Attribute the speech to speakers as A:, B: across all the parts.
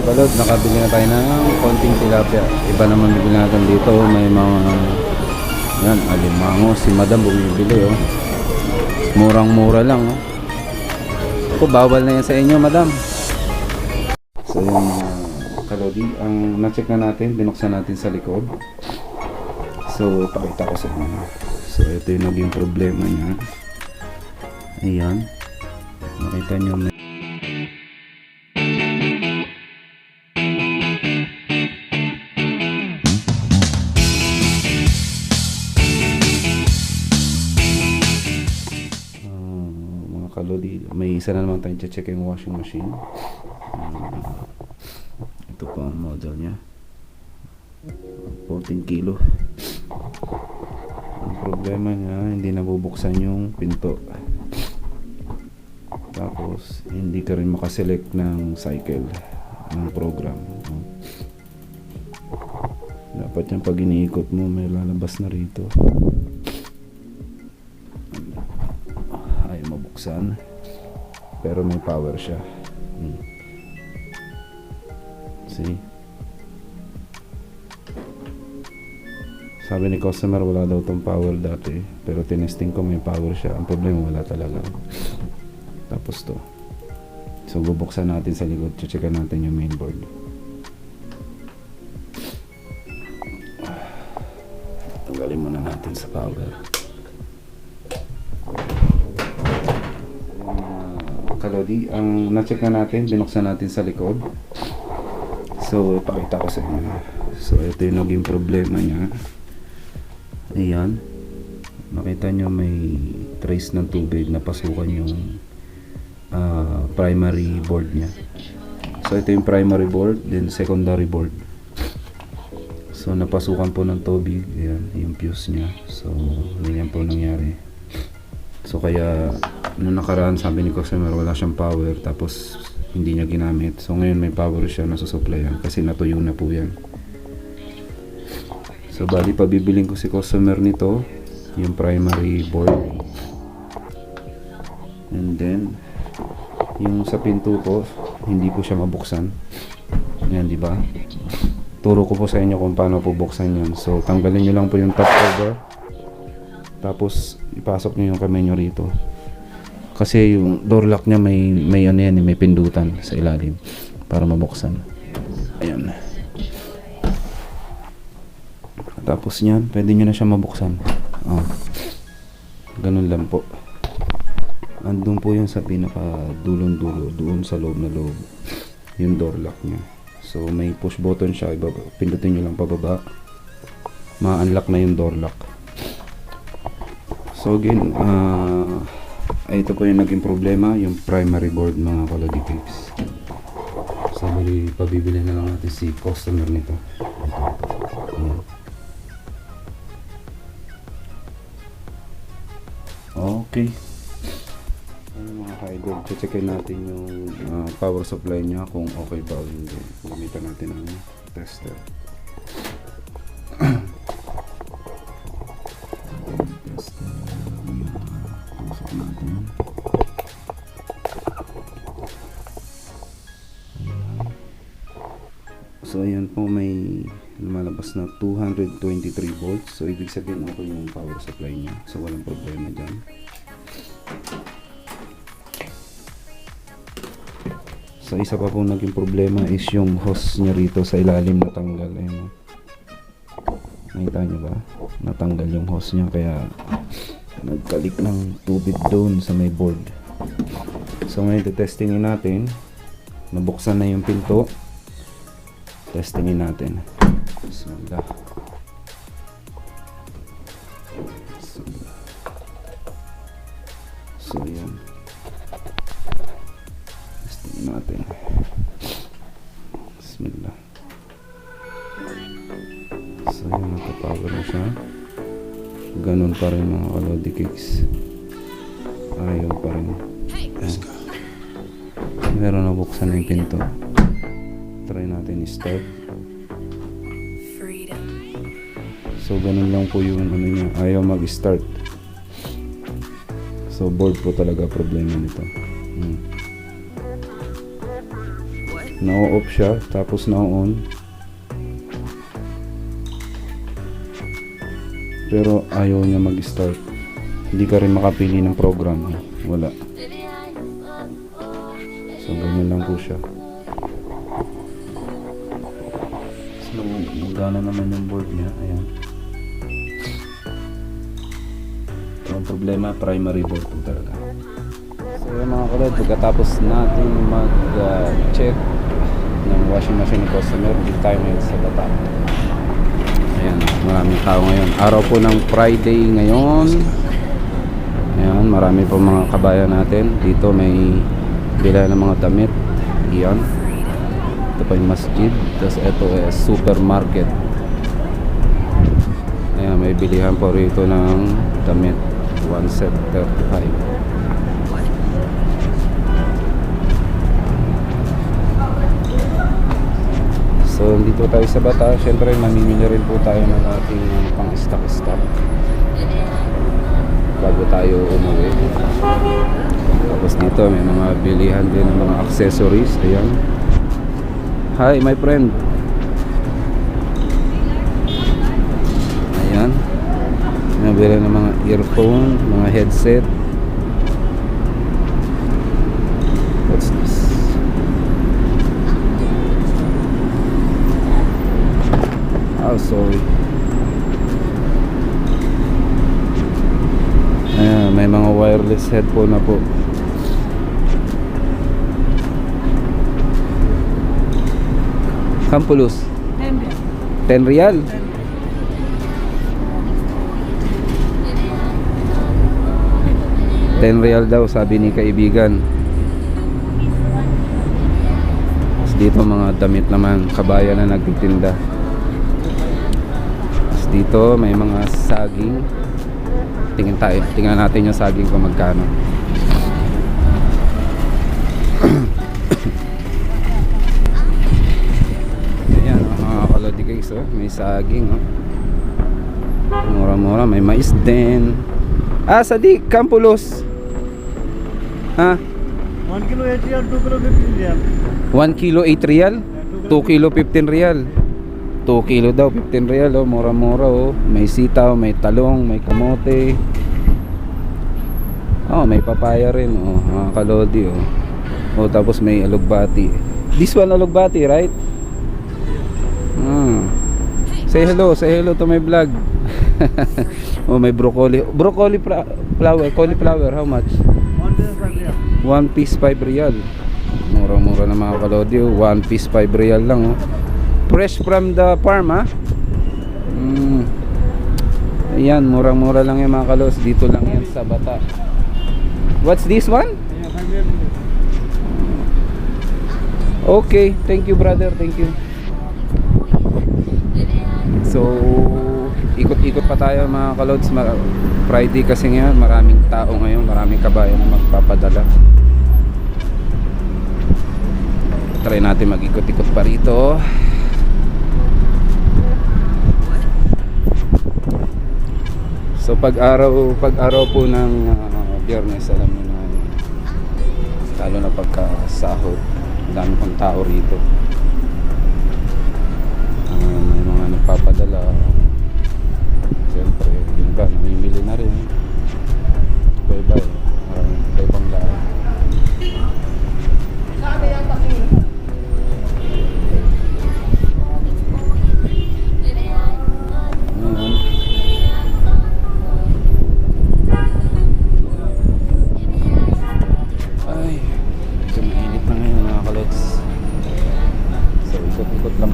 A: Balod, nakabili na tayo ng konting tilapia. Iba naman bibili natin dito. May mga yan, alimango. Si madam bumibili oh. Murang mura lang oh. Ako, bawal na yan sa inyo madam. So yung mga kalodi, ang na-check na natin, binuksan natin sa likod. So pakita ko sa inyo. So ito yung naging problema niya. Ayan, makita nyo may kalodi, may isa na naman tayong check yung washing machine. Ito po ang model nya, 14 kilo. Ang problema nya, hindi nabubuksan yung pinto, tapos hindi ka rin makaselect ng cycle ng program. Dapat yung pag iniikot mo may lalabas na rito, mabuksan, pero may power siya. See, sabi ni customer wala daw tong power dati, pero tinesting ko may power siya. Ang problema wala talaga. Tapos to, so bubuksan natin sa likod, checkan natin yung mainboard. Tanggalin muna natin sa power. Kalodi, ang na-check na natin, binuksan natin sa likod. So ipakita ko sa inyo. So ito yung naging problema niya. Ayan, makita nyo may trace ng tubig na pasukan yung primary board niya. So ito yung primary board, then secondary board. So napasukan po ng tubig. Ayan, yung fuse niya. So ganyan po nangyari. So kaya noong nakaraan sabi ni customer wala siyang power, tapos hindi niya ginamit. So ngayon may power siya na susuplayan kasi natuyo na po yan. So bali pabibiling ko si customer nito, yung primary board, and then yung sa pinto po hindi po siya mabuksan. Yan, di ba? Turo ko po sa inyo kung paano po buksan yan. So tanggalin nyo lang po yung top cover, tapos ipasok nyo yung kamay nyo rito. Kasi yung door lock niya may ano yan, may pindutan sa ilalim para mabuksan. Ayan. Tapos niyan, pwede nyo na siya mabuksan. Oh. Ganun lang po. Andun po yung sa pinaka dulong-dulo, doon sa loob na loob, yung door lock niya. So may push button siya, pindutin nyo lang pababa, ma-unlock na yung door lock. So again, ito po yung naging problema, yung primary board mga kalodi peeps. So pabibili na lang natin si customer nito. Ayan. Okay. Mga ka-idol, checkin natin yung power supply nya kung okay ba o hindi. Gamitan natin ang tester. So ayan po, may lumalabas na 223 volts. So ibig sabihin okay yung power supply niya. So walang problema dyan. So isa pa po naging problema is yung hose niya rito sa ilalim natanggal. Ayan, nakita nyo ba? Natanggal yung hose niya, kaya nagkalik ng tubig doon sa may board. So ngayon testingin natin. Nabuksan na yung pinto. Testingin natin. Bismillah. So yan. Testingin natin. Bismillah. So yan, nakapower na siya. Ganun pa rin mga kalodi cakes. Ayaw pa rin. Meron na buksan na yung pinto. Try natin i-start. So ganun lang po yung ano niya, ayaw mag-start. So board po talaga problema nito. Na-off siya, tapos na-on. Pero ayaw niya mag-start. Hindi ka rin makapili ng program. Wala. So, ganyan lang po siya. So, magana naman yung board niya. Ayan. So, ang problema, primary board po talaga. So, yung mga kalad, pagkatapos natin mag-check ng washing machine ng customer, dito tayo ngayon sa bata. Ayan, maraming tao ngayon. Araw po ng Friday ngayon. Ayan, marami po mga kabayan natin. Dito may bila ng mga damit. Ayan. Ito pa yung masjid. Tapos ito ay supermarket. Ayan, may bilihan po rito ng damit. One set 35. So, dito tayo sa bata. Siyempre, mamimili rin po tayo ng ating pang-stock bago tayo umuwi. Tapos dito, may mga bilihan din ng mga accessories. Ayan. Hi, my friend. Ayan. May bilihan ng mga earphone, mga headset. What's this? Oh, sorry. Ayan, may mga wireless headphone na po. Kampulos? 10 real. 10 real daw, sabi ni kaibigan. Tapos dito mga damit naman, kabayan na nagtitinda. Dito may mga saging. Tingnan natin yung saging kung magkano. Ayan, mga kalodi guys, oh. May saging, oh. Mura-mura, may mais din. Ah, Sadik, Kampulos. Ha?
B: 1 kilo 8 real, 2 kilo 15 real.
A: 1 kilo 8 real, 2 kilo 15 real. 2 kilo daw, 15 real, oh. Mura-mura, oh. May sitaw, may talong, may kamote. Oh, may papaya rin, oh. Mga kalodi, oh. Oh, tapos may alugbati. This one alugbati, right? Say hello to my vlog. Oh, may broccoli. Broccoli flower, cauliflower, how much? 1 piece 5 real. Mura-mura na mga kalodi, oh. 1 piece 5 real lang, oh. Fresh from the farm, ha? Ayan, murang-mura lang yung mga kalos. Dito lang yan sa bata. What's this one? Okay, thank you brother, thank you. So, ikot-ikot pa tayo mga kalods. Friday kasi ngayon, maraming tao ngayon, maraming kabayan na magpapadala. Try natin mag-ikot-ikot pa rito. So pag araw po ng Biyernes, alam mo na, lalo na pagka sahod, dami pang tao rito. May mga nagpapadala. Siyempre, yun ba, namimili na rin. Iba-iba eh. Maraming iba-ibang lahat.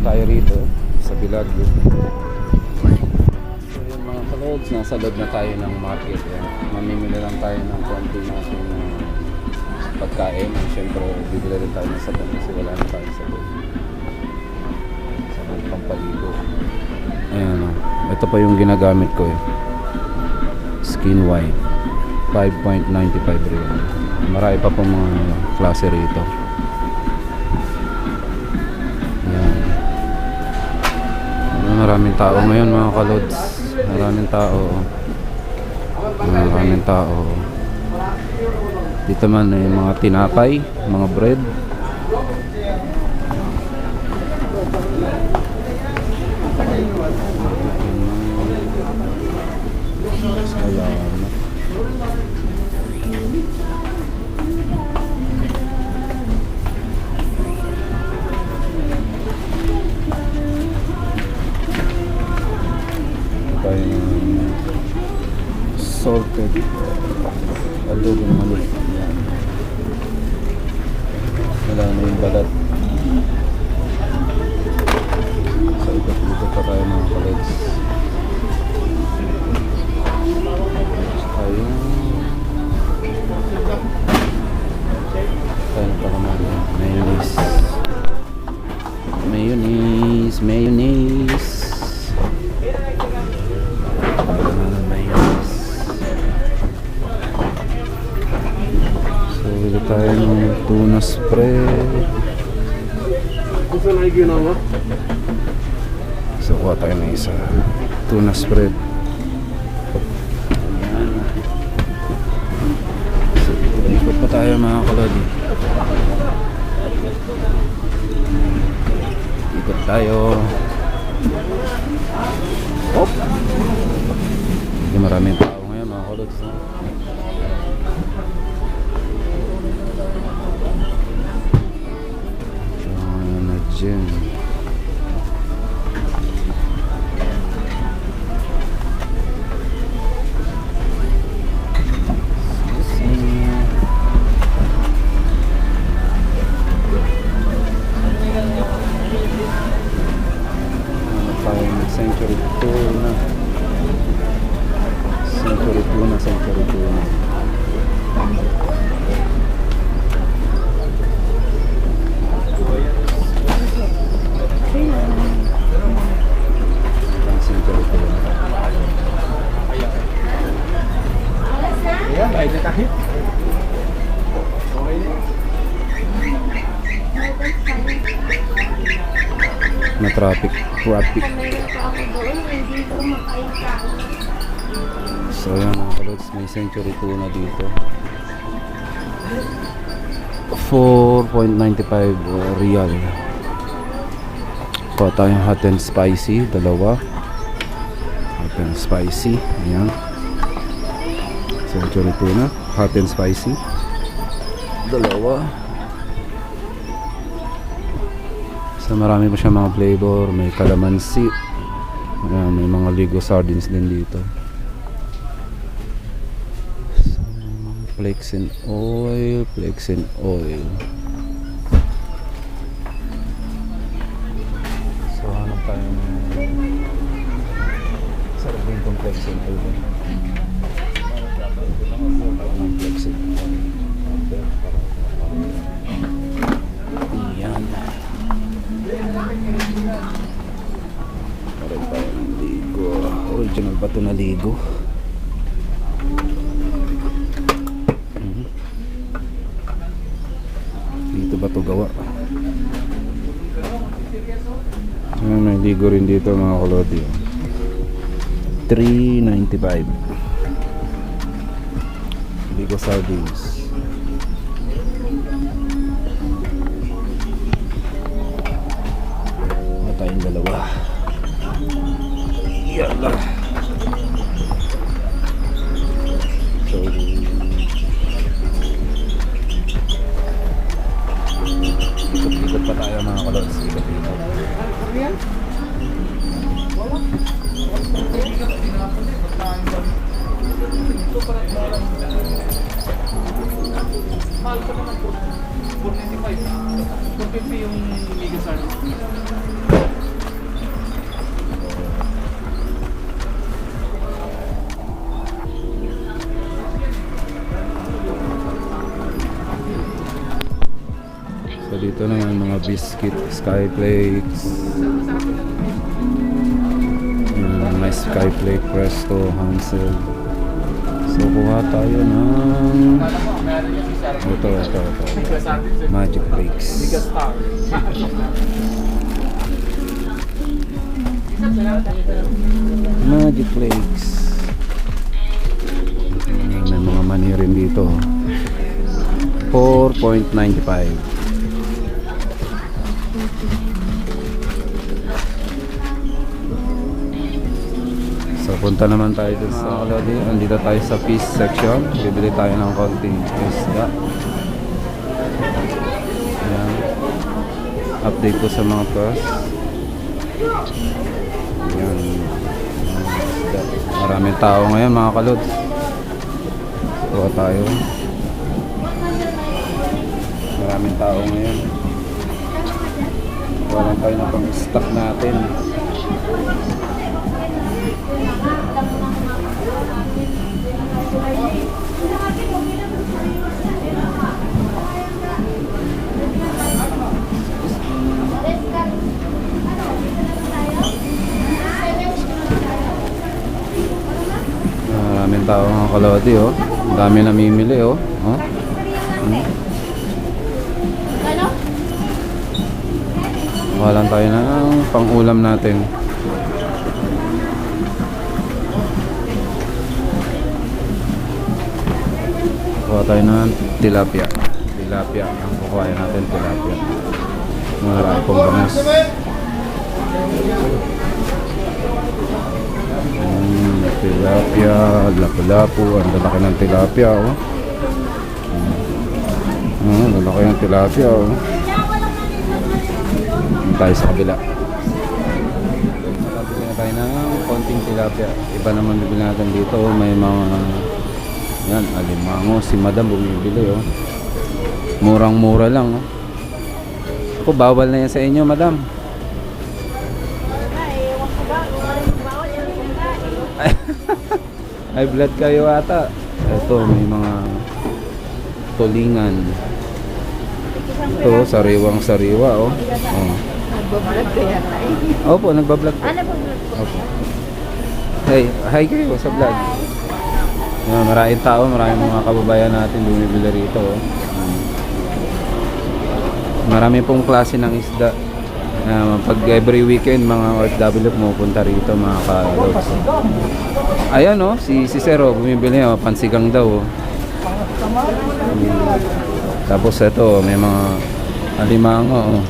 A: Tayo rito sa Bilagyo. So yun mga kalods, nasa loob na tayo ng market. Yan. Mamimili lang tayo ng konti natin pagkain. Siyempre bibili rin tayo ng sabon kasi wala na tayo sabon. Sabon pampaligo. Ayan, ito pa yung ginagamit ko, Skin White, 5.95 real. Marami pa pong mga klase rito. Maraming tao ngayon mga kalods. Maraming tao. Dito man ay mga tinapay, mga bread. salted. Adobo ng mali. Yan. Wala na yung balat. So ikot-ikot pa tayo mga kalods. Ayun. Tayo pa naman. Mayonnaise. Mayonnaise. Mayonnaise. Mayonnaise. So ito tayo ng tuna spread. So kuha tayo ng isa. Tuna spread. So ikot pa tayo mga kalodi. Ikot tayo. Hop! Hindi maraming tao ngayon mga kalods. Ayan na dyan. Century tuna. Century tuna, century tuna. Century tuna.
B: Ayan, ay nakahit.
A: Na traffic. Traffic.
C: Meron pa ako doon, hindi ko makain.
A: So yan mga kalods, may century tuna dito. 4.95 real. Kuha tayong hot and spicy, dalawa. Hot and spicy, ayan. Century tuna, hot and spicy, dalawa. So marami pa siya mga flavor, may calamansi. Ayan, may mga Ligo sardines din dito. So, flakes and oil, flakes and oil. So hanap tayo ng sarap din itong flakes and oil. Flakes and oil. Ayan. Meron tayo ng Ligo. Original ba ito na Ligo? Dito ba ito gawa? Ayan, may Ligo rin dito mga kalodi. $3.95. Ligo sardines. Tayong dalawa. Yala. So ikot-ikot pa tayo mga kalods. Ikot-ikot.
D: Mahal ko naman po. 495. 450 yung Liga Sardines.
A: So dito na yung mga biscuit, Skyflakes. May Skyflake, Presto, Hansel. So kuha tayo ng ito.
D: Liga Sardines.
A: Magic Flakes.
D: Liga Star.
A: Magic Flakes. May mga mani rin dito. 4.95. So punta naman tayo dun sa Kalodi. Andito tayo sa fish section. Bibili tayo ng konting isda. Ayan. Update ko sa mga fish. Ayan. Maraming tao ngayon mga kalods. Kuha tayo. Maraming tao ngayon. Kuha lang tayo ng pang-stock natin. Maraming tao mga kalodi, oh. Ang dami namimili, oh. Oh. Kuha lang tayo ng pang-ulam natin. Kuha tayo ng tilapia. Tilapia. Ang kukuhain natin, tilapia. Marami pong bangas. Tilapia, lapu-lapu. Ang lalaki ng tilapia, oh. Lalaki ng tilapia, oh. Tayo sa kabila. Bibili na tayo ng konting tilapia. Iba naman bibili natin dito. May mga yan, alimango. Si Madam bumibili, oh. Murang-mura lang, oh. Ako, bawal na yan sa inyo, Madam. Ay, blood kayo ata. Ito, may mga tulingan. Ito, sariwang-sariwa, oh. Oh.
C: Nagbablog kaya tayo.
A: Opo, nagbablog po.
C: Nagbablog po.
A: Opo. Hey, hi kayo sa vlog. Maraming tao, maraming mga kababayan natin bumibili rito, oh. Marami pong klase ng isda. Pag every weekend mga OFW pumupunta rito, mga ka-lods. Ayan, oh, si Zero bumibili, oh, pansigang daw, oh. Tapos ito, may mga alimango, oh.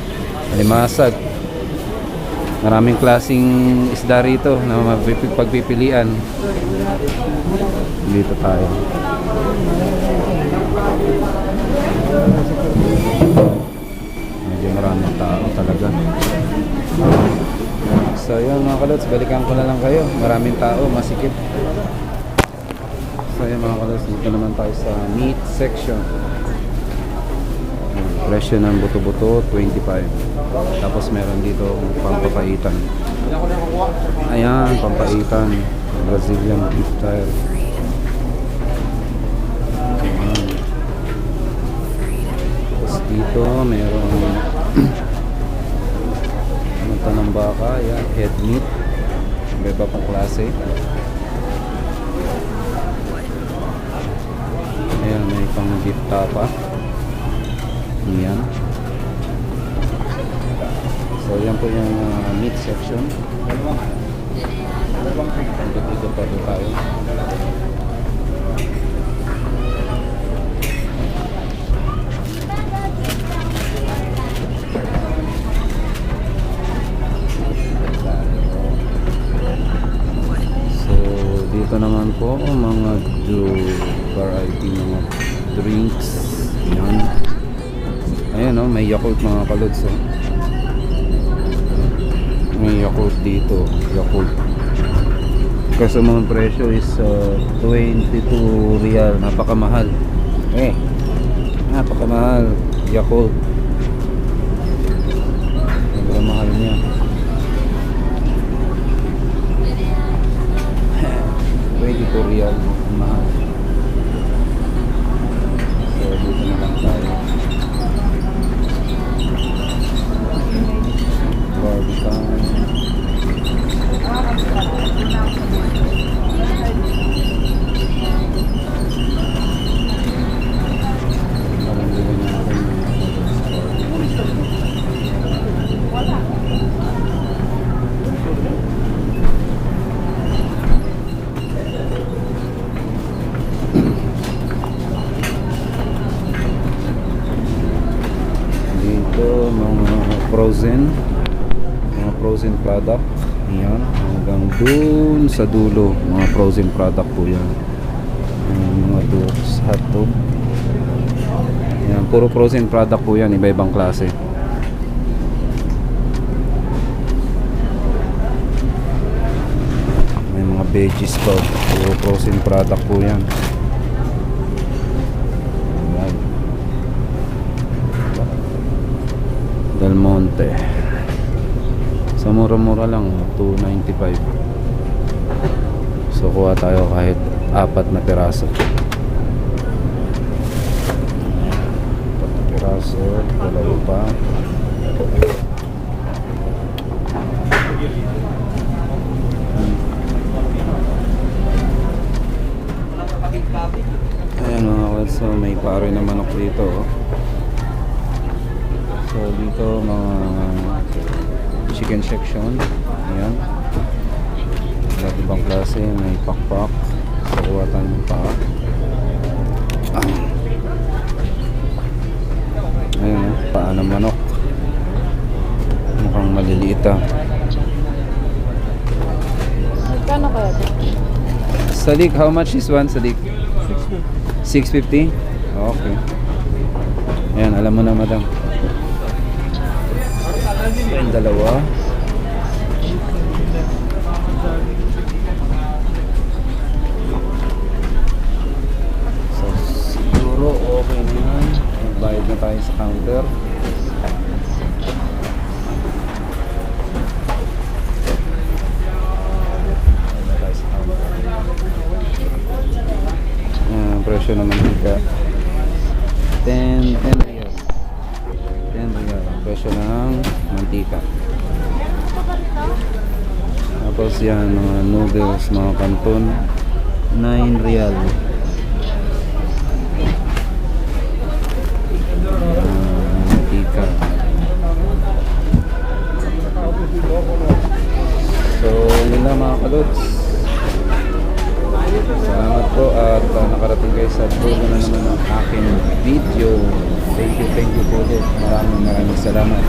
A: Alimasag. Maraming klaseng isda rito na pagpipilian. Dito tayo. Medyo maraming tao talaga. So yun mga kalods, balikan ko na lang kayo. Maraming tao, masikip. So yun mga kalods, dito naman tayo sa meat section. Presyo ng buto-buto, 25. Tapos meron dito pampapaitan. Ayan, pampaitan. Brazilian beef style. Ayan. Tapos dito meron mata ng baka. Ayan, head meat. May iba pang klase. Ayan, may pang beef tapa. Ayan. So yan po yung meat section. Dito pa doon tayo. So dito naman po mga variety mga drinks. Yan. Ayan, oh, may Yakult mga kalods, oh. May Yakult dito, Yakult. Kasi mga presyo is 22 real, napakamahal. Napakamahal, Yakult. Sobrang mahal niya. 22 real, mahal. So dito na lang tayo. Barbican. Dito mga frozen product. Ayan, hanggang dun sa dulo mga frozen product po yan. Mga dogs, hotdog. Ayan, puro frozen product po yan, iba-ibang klase. May mga veggies pa, puro frozen product po yan. Del Monte. Sa mura-mura lang, 295. So kuha tayo kahit 4 na piraso. 4 na piraso, dalawa pa. Ayan mga kals, so may pare na manok dito. Oh. So dito mga chicken section. Ayan. Iba't ibang klase, may pakpak. So kuha tayo ng pak. Ayan, paa ng manok. Mukhang maliliit ah.
C: Magkano kaya ito?
A: Salik, how much is one salik? 650. Okay. Ayan, alam mo na madam. Ayan, dalawa. So, siguro okay na yan. Magbayad na tayo sa counter. Presyo ng mantika 10 real. 10 real ang presyo ng mantika. Tapos yan mga noodles, mga kanton 9 real. Mantika. So yun lang mga kalots. Salamat po at nakarating kayo sa dulo na naman ng aking video. Thank you po ulit. Maraming salamat.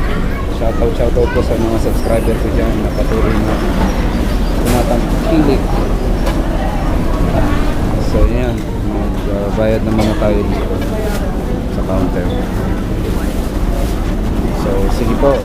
A: Shoutout po sa mga subscriber ko dyan na patuloy na tumatangkilik. So yan, magbayad naman na tayo dito sa counter. So sige po.